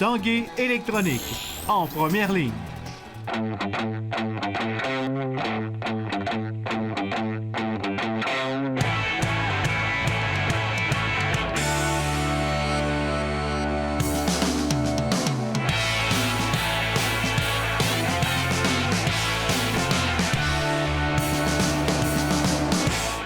Tanguay électronique, en première ligne.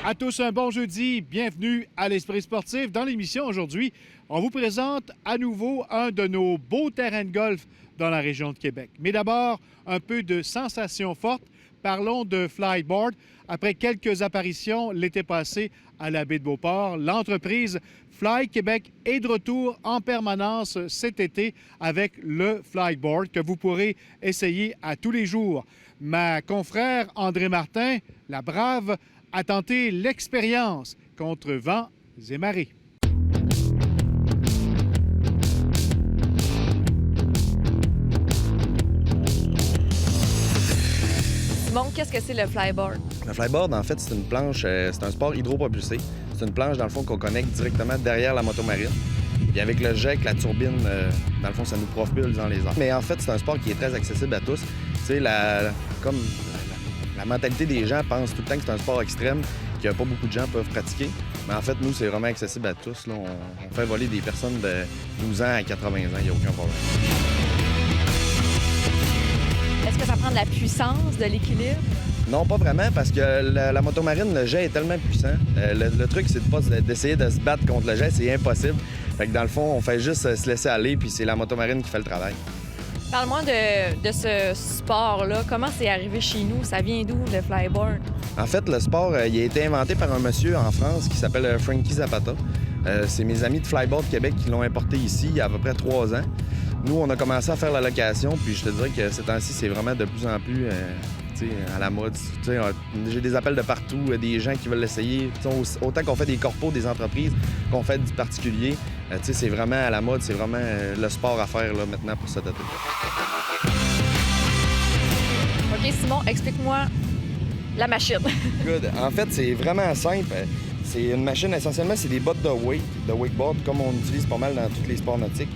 À tous un bon jeudi, bienvenue à l'Esprit sportif. Dans l'émission aujourd'hui, on vous présente à nouveau un de nos beaux terrains de golf dans la région de Québec. Mais d'abord, un peu de sensations fortes. Parlons de flyboard. Après quelques apparitions l'été passé à la baie de Beauport, l'entreprise Fly Québec est de retour en permanence cet été avec le flyboard que vous pourrez essayer à tous les jours. Ma confrère André Martin, la brave, a tenté l'expérience contre vents et marées. Simon, qu'est-ce que c'est le flyboard? Le flyboard, en fait, c'est une planche, c'est un sport hydropropulsé. C'est une planche, dans le fond, qu'on connecte directement derrière la motomarine. Puis avec le jet, avec la turbine, dans le fond, ça nous propulse dans les airs. Mais en fait, c'est un sport qui est très accessible à tous. Tu sais, la mentalité des gens pense tout le temps que c'est un sport extrême que pas beaucoup de gens peuvent pratiquer. Mais en fait, nous, c'est vraiment accessible à tous. Là. On fait voler des personnes de 12 ans à 80 ans, il n'y a aucun problème. Est-ce que ça prend de la puissance, de l'équilibre? Non, pas vraiment, parce que la motomarine, le jet est tellement puissant. Le truc, c'est d'essayer de se battre contre le jet, c'est impossible. Fait que dans le fond, on fait juste se laisser aller, puis c'est la motomarine qui fait le travail. Parle-moi de ce sport-là. Comment c'est arrivé chez nous? Ça vient d'où, le flyboard? En fait, le sport, il a été inventé par un monsieur en France qui s'appelle Frankie Zapata. C'est mes amis de Flyboard Québec qui l'ont importé ici il y a à peu près 3 ans. Nous, on a commencé à faire la location, puis je te dirais que ces temps-ci, c'est vraiment de plus en plus à la mode. J'ai des appels de partout, des gens qui veulent l'essayer. Autant qu'on fait des corpos, des entreprises, qu'on fait du particulier, c'est vraiment à la mode, c'est vraiment le sport à faire là, maintenant pour cet été. OK, Simon, explique-moi la machine. Good. En fait, c'est vraiment simple. C'est une machine, essentiellement, c'est des bottes de wakeboard, comme on utilise pas mal dans tous les sports nautiques.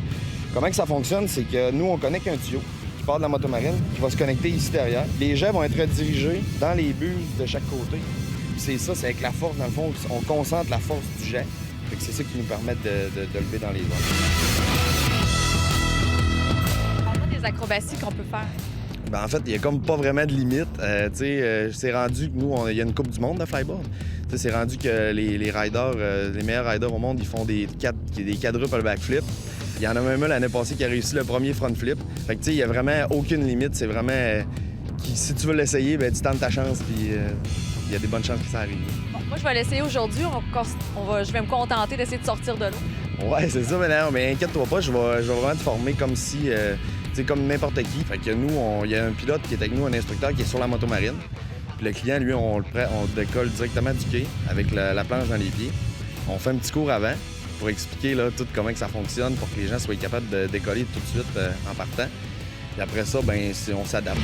Comment que ça fonctionne, c'est que nous, on connecte un tuyau qui part de la motomarine, qui va se connecter ici derrière. Les jets vont être redirigés dans les buses de chaque côté. Puis c'est ça, c'est avec la force, dans le fond, on concentre la force du jet. Fait que c'est ça qui nous permet de lever dans les airs. Parle-moi des acrobaties qu'on peut faire. Ben, en fait, il n'y a comme pas vraiment de limite. C'est rendu que nous, il y a une Coupe du monde de flyboard. C'est rendu que les riders, les meilleurs riders au monde, ils font des quadruples backflips. Il y en a même un l'année passée qui a réussi le premier front flip. Fait que, il n'y a vraiment aucune limite. C'est vraiment... si tu veux l'essayer, ben, tu tentes ta chance, puis il y a des bonnes chances que ça arrive. Bon, moi, je vais l'essayer aujourd'hui. Je vais me contenter d'essayer de sortir de l'eau. Ouais, c'est ça, mais inquiète-toi pas, je vais vraiment te former comme si... comme n'importe qui. Fait que nous, il y a un pilote qui est avec nous, un instructeur qui est sur la motomarine. Puis le client, lui, on décolle directement du quai avec la planche dans les pieds. On fait un petit cours avant pour expliquer là, tout comment que ça fonctionne pour que les gens soient capables de décoller tout de suite en partant. Puis après ça, on s'adapte.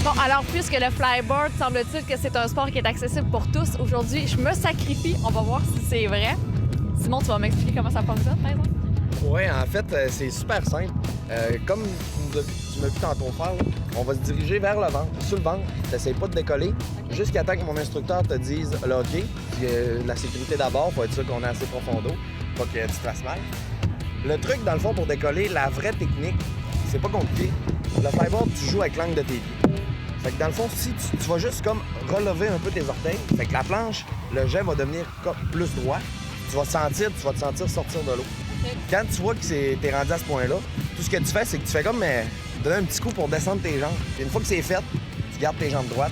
Bon, alors, puisque le flyboard, semble-t-il que c'est un sport qui est accessible pour tous, aujourd'hui, je me sacrifie. On va voir si c'est vrai. Simon, tu vas m'expliquer comment ça fonctionne, par exemple? Oui, en fait, c'est super simple. Comme tu m'as vu tantôt faire, là, on va se diriger vers le ventre, sur le ventre. Tu n'essayes pas de décoller jusqu'à temps que mon instructeur te dise là, OK. Puis, la sécurité d'abord, il faut être sûr qu'on est assez profond d'eau, pas que tu te fasses mal. Le truc, dans le fond, pour décoller, la vraie technique, c'est pas compliqué. Le flyboard, tu joues avec l'angle de tes pieds. Fait que dans le fond, si tu vas juste comme relever un peu tes orteils, fait que la planche, le jet va devenir plus droit. Tu vas te sentir sortir de l'eau. Quand tu vois que t'es rendu à ce point-là, tout ce que tu fais, c'est que tu fais comme donner un petit coup pour descendre tes jambes. Puis une fois que c'est fait, tu gardes tes jambes droites,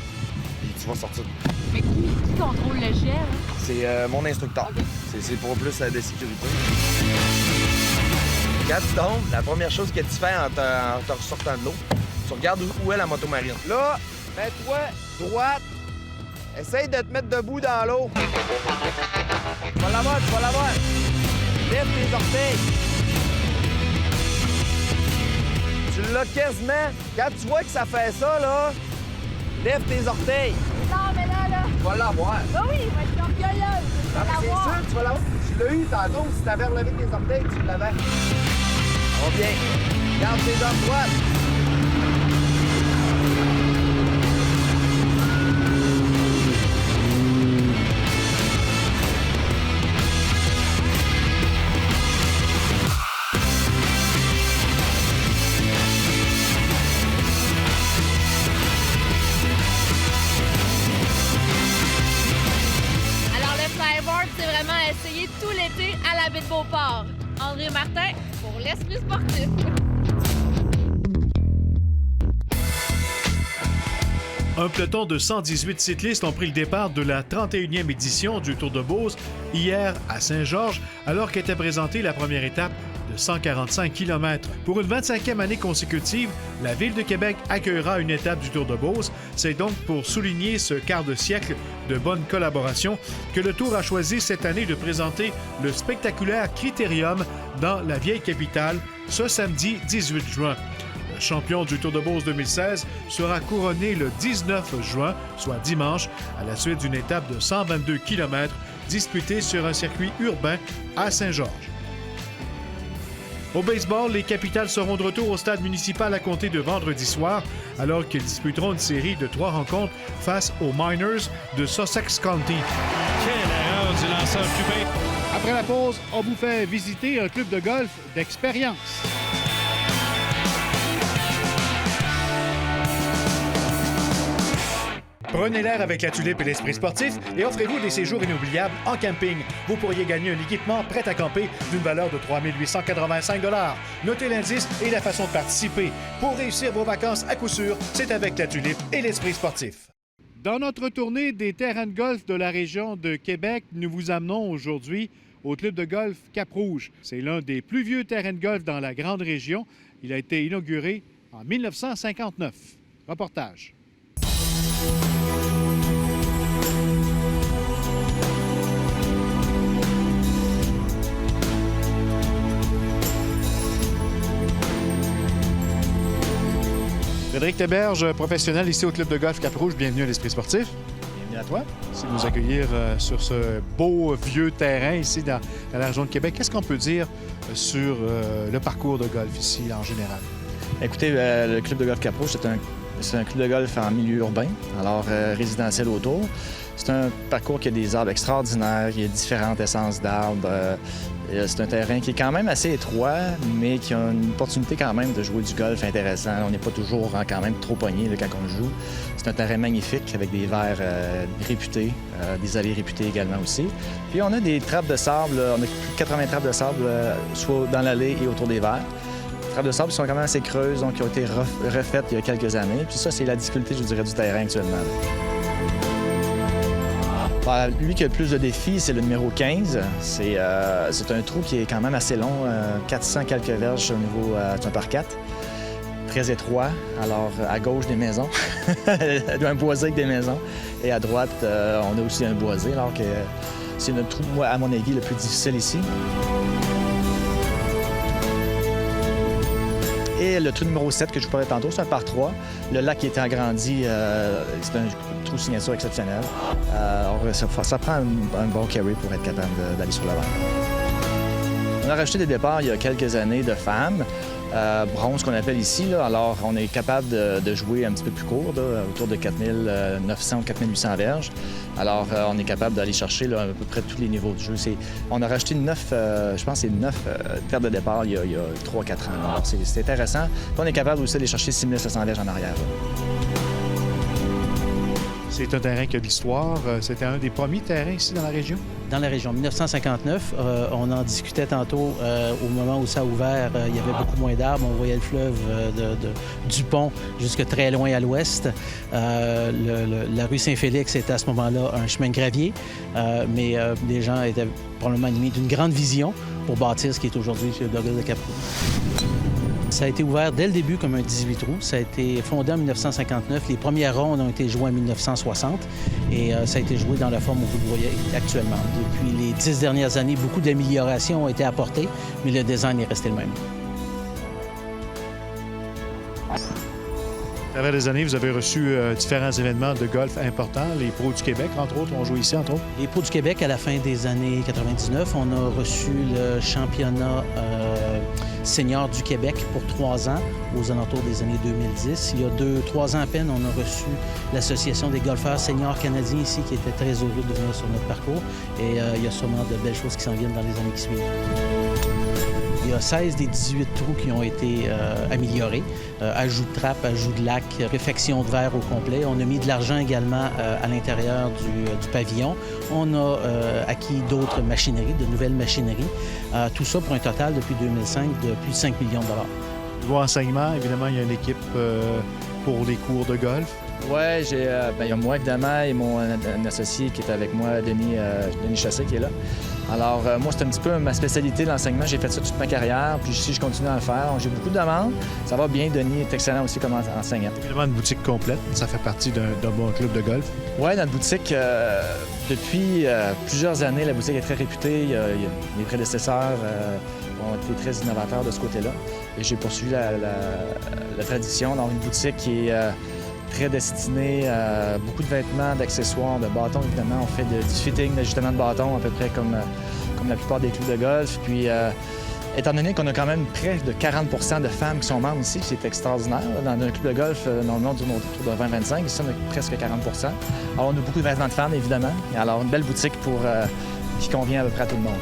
puis tu vas sortir. Mais qui contrôle le jet, là? C'est mon instructeur. Okay. C'est pour plus de sécurité. Quand tu tombes, la première chose que tu fais en te ressortant de l'eau, tu regardes où est la motomarine. Là, mets-toi droite. Essaye de te mettre debout dans l'eau. Tu vas l'avoir. Lève tes orteils. Tu l'as quasiment. Quand tu vois que ça fait ça, là, lève tes orteils. Non, mais là... Tu vas l'avoir. Ah oui, il va être orgueilleux. C'est sûr, tu vas l'avoir. Tu l'as eu tantôt. Si t'avais relevé tes orteils, tu l'avais. On bien. Garde tes jambes droites. C'est vraiment à essayer tout l'été à la baie de Beauport. André Martin pour l'Esprit sportif. Un peloton de 118 cyclistes ont pris le départ de la 31e édition du Tour de Beauce hier à Saint-Georges, alors qu'était présentée la première étape de 145 km. Pour une 25e année consécutive, la Ville de Québec accueillera une étape du Tour de Beauce. C'est donc pour souligner ce quart de siècle de bonne collaboration que le Tour a choisi cette année de présenter le spectaculaire Critérium dans la vieille capitale ce samedi 18 juin. Le champion du Tour de Beauce 2016 sera couronné le 19 juin, soit dimanche, à la suite d'une étape de 122 km disputée sur un circuit urbain à Saint-Georges. Au baseball, les Capitals seront de retour au stade municipal à compter de vendredi soir, alors qu'ils disputeront une série de 3 rencontres face aux Miners de Sussex County. Quelle erreur du lanceur cubain! Après la pause, on vous fait visiter un club de golf d'expérience. Prenez l'air avec la Tulipe et l'Esprit sportif et offrez-vous des séjours inoubliables en camping. Vous pourriez gagner un équipement prêt à camper d'une valeur de 3 885 $. Notez l'indice et la façon de participer. Pour réussir vos vacances à coup sûr, c'est avec la Tulipe et l'Esprit sportif. Dans notre tournée des terrains de golf de la région de Québec, nous vous amenons aujourd'hui au club de golf Cap-Rouge. C'est l'un des plus vieux terrains de golf dans la grande région. Il a été inauguré en 1959. Reportage. Frédéric Théberge, professionnel ici au club de golf Cap-Rouge. Bienvenue à l'Esprit sportif. Bienvenue à toi. Merci de nous accueillir sur ce beau vieux terrain ici dans la région de Québec. Qu'est-ce qu'on peut dire sur le parcours de golf ici en général? Écoutez, le club de golf Cap-Rouge, c'est un club de golf en milieu urbain, alors résidentiel autour. C'est un parcours qui a des arbres extraordinaires, il y a différentes essences d'arbres. C'est un terrain qui est quand même assez étroit, mais qui a une opportunité quand même de jouer du golf intéressant. On n'est pas toujours quand même trop pogné là, quand on joue. C'est un terrain magnifique avec des verts réputés, des allées réputées également aussi. Puis on a des trappes de sable, on a plus de 80 trappes de sable, soit dans l'allée et autour des verts. Les trappes de sable sont quand même assez creuses, donc qui ont été refaites il y a quelques années. Puis ça, c'est la difficulté, je dirais, du terrain actuellement. Lui qui a le plus de défis, c'est le numéro 15. C'est un trou qui est quand même assez long, 400 quelques verges au niveau d'un par 4. Très étroit, alors à gauche des maisons, un boisé avec des maisons. Et à droite, on a aussi un boisé, alors que c'est notre trou, moi, à mon avis, le plus difficile ici. Et le trou numéro 7 que je vous parlais tantôt, c'est un par 3. Le lac qui a été agrandi, c'est un trou signature exceptionnel. Ça prend un bon carry pour être capable d'aller sur l'avant. On a rajouté des départs il y a quelques années de femmes, bronze qu'on appelle ici. Là. Alors, on est capable de jouer un petit peu plus court, là, autour de 4900 ou 4800 verges. Alors, on est capable d'aller chercher là, à peu près tous les niveaux de jeu. On a rajouté 9, je pense que c'est 9 paires de départ il y a 3-4 ans. Alors, c'est intéressant. Puis on est capable aussi d'aller chercher 6700 verges en arrière. Là. C'est un terrain qui a de l'histoire. C'était un des premiers terrains ici dans la région? Dans la région. 1959, on en discutait tantôt au moment où ça a ouvert. Il y avait beaucoup moins d'arbres. On voyait le fleuve du pont jusque très loin à l'ouest. La rue Saint-Félix était à ce moment-là un chemin de gravier, mais les gens étaient probablement animés d'une grande vision pour bâtir ce qui est aujourd'hui le golf de Cap-Rouge. Ça a été ouvert dès le début comme un 18 trous. Ça a été fondé en 1959. Les premières rondes ont été jouées en 1960 et ça a été joué dans la forme où vous le voyez actuellement. Depuis les 10 dernières années, beaucoup d'améliorations ont été apportées, mais le design est resté le même. travers des années, vous avez reçu différents événements de golf importants. Les pros du Québec, entre autres, ont joué ici, entre autres. Les Pros du Québec, à la fin des années 99, on a reçu le championnat senior du Québec pour 3 ans, aux alentours des années 2010. Il y a 3 ans à peine, on a reçu l'Association des golfeurs seniors canadiens ici, qui était très heureux de venir sur notre parcours. Et il y a sûrement de belles choses qui s'en viennent dans les années qui suivent. Il y a 16 des 18 trous qui ont été améliorés. Ajout de trappe, ajout de lac, réfection de verre au complet. On a mis de l'argent également à l'intérieur du pavillon. On a acquis d'autres machineries, de nouvelles machineries. Tout ça pour un total, depuis 2005, de plus de 5 millions de dollars. Niveau enseignement, évidemment, il y a une équipe pour les cours de golf. Oui, il y a moi, évidemment, et mon un associé qui est avec moi, Denis Chassé, qui est là. Alors, moi, c'est un petit peu ma spécialité, l'enseignement. J'ai fait ça toute ma carrière, puis si je continue à le faire, j'ai beaucoup de demandes. Ça va bien. Denis est excellent aussi comme enseignant. Évidemment, une boutique complète. Ça fait partie d'un bon club de golf. Oui, notre boutique, depuis plusieurs années, la boutique est très réputée. Les prédécesseurs ont été très innovateurs de ce côté-là. Et j'ai poursuivi la tradition dans une boutique qui est très destinée à beaucoup de vêtements, d'accessoires, de bâtons, évidemment. On fait du fitting, d'ajustement de bâtons, à peu près comme la plupart des clubs de golf. Puis, étant donné qu'on a quand même près de 40 de femmes qui sont membres ici, c'est extraordinaire. Dans un club de golf, normalement, on tourne autour de 20-25. Ici, on a presque 40 Alors, on a beaucoup de vêtements de femmes, évidemment. Alors, une belle boutique qui convient à peu près à tout le monde.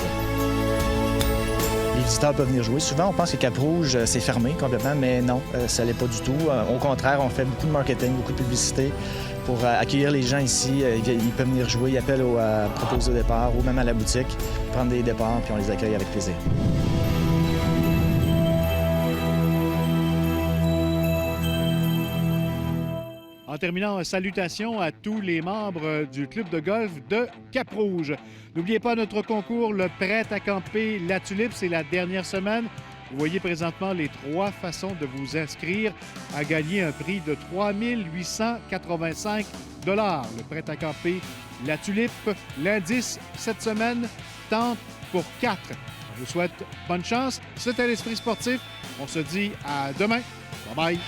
Les visiteurs peuvent venir jouer. Souvent, on pense que Cap-Rouge, c'est fermé complètement, mais non, ça ne l'est pas du tout. Au contraire, on fait beaucoup de marketing, beaucoup de publicité pour accueillir les gens ici. Ils peuvent venir jouer, ils appellent à proposer au départ ou même à la boutique, prendre des départs, puis on les accueille avec plaisir. En terminant, salutations à tous les membres du club de golf de Cap-Rouge. N'oubliez pas notre concours, le prêt à camper La Tulipe, c'est la dernière semaine. Vous voyez présentement les 3 façons de vous inscrire à gagner un prix de 3 885 $. Le prêt à camper La Tulipe, l'indice cette semaine, tente pour 4. Je vous souhaite bonne chance. C'était l'Esprit sportif. On se dit à demain. Bye bye.